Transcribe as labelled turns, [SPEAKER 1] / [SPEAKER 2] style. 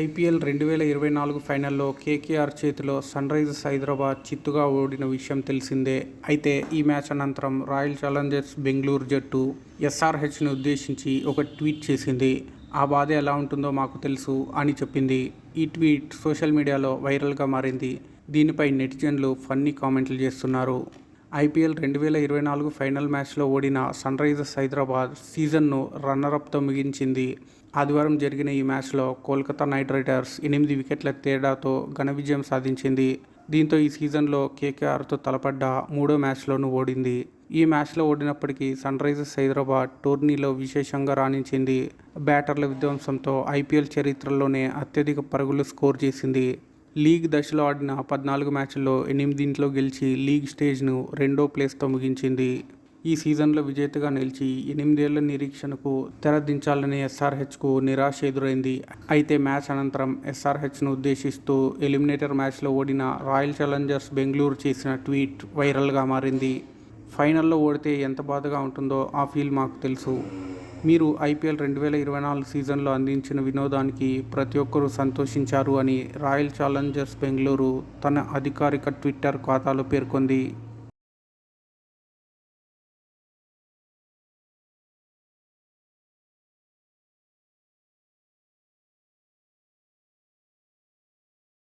[SPEAKER 1] IPL 2024 ఫైనల్లో KKR చేతిలో Sunrisers Hyderabad చిత్తుగా ఓడిన విషయం తెలిసిందే. అయితే ఈ మ్యాచ్ అనంతరం రాయల్ ఛాలెంజర్స్ బెంగళూరు జట్టు ఎస్ఆర్హెచ్ని ఉద్దేశించి ఒక ట్వీట్ చేసింది. ఆ బాధ ఎలా ఉంటుందో మాకు తెలుసు అని చెప్పింది. ఈ ట్వీట్ సోషల్ మీడియాలో వైరల్గా మారింది. దీనిపై నెటిజన్లు ఫన్నీ కామెంట్లు చేస్తున్నారు. ఐపీఎల్ 2024 ఫైనల్ మ్యాచ్లో ఓడిన సన్రైజర్స్ హైదరాబాద్ సీజన్ను రన్నరప్తో ముగించింది. ఆదివారం జరిగిన ఈ మ్యాచ్లో కోల్కతా నైట్ రైడర్స్ 8 వికెట్ల తేడాతో ఘన విజయం సాధించింది. దీంతో ఈ సీజన్లో కేకేఆర్తో తలపడ్డ మూడో మ్యాచ్లోనూ ఓడింది. ఈ మ్యాచ్లో ఓడినప్పటికీ సన్రైజర్స్ హైదరాబాద్ టోర్నీలో విశేషంగా రాణించింది. బ్యాటర్ల విధ్వంసంతో ఐపీఎల్ చరిత్రలోనే అత్యధిక పరుగులు స్కోర్ చేసింది. లీగ్ దశలో ఆడిన 14 మ్యాచ్ల్లో 8 గెలిచి లీగ్ స్టేజ్ను రెండో ప్లేస్తో ముగించింది. ఈ సీజన్లో విజేతగా నిలిచి 8 ఏళ్ల నిరీక్షణకు తెరదించాలని ఎస్ఆర్హెచ్కు నిరాశ ఎదురైంది. అయితే మ్యాచ్ అనంతరం ఎస్ఆర్హెచ్ను ఉద్దేశిస్తూ ఎలిమినేటర్ మ్యాచ్లో ఓడిన రాయల్ ఛాలెంజర్స్ బెంగళూరు చేసిన ట్వీట్ వైరల్గా మారింది. ఫైనల్లో ఓడితే ఎంత బాధగా ఉంటుందో ఆ ఫీల్ మాకు తెలుసు. మీరు ఐపీఎల్ 2024 సీజన్లో అందించిన వినోదానికి ప్రతి ఒక్కరూ సంతోషించారు అని రాయల్ ఛాలెంజర్స్ బెంగళూరు తన అధికారిక ట్విట్టర్ ఖాతాలో పేర్కొంది.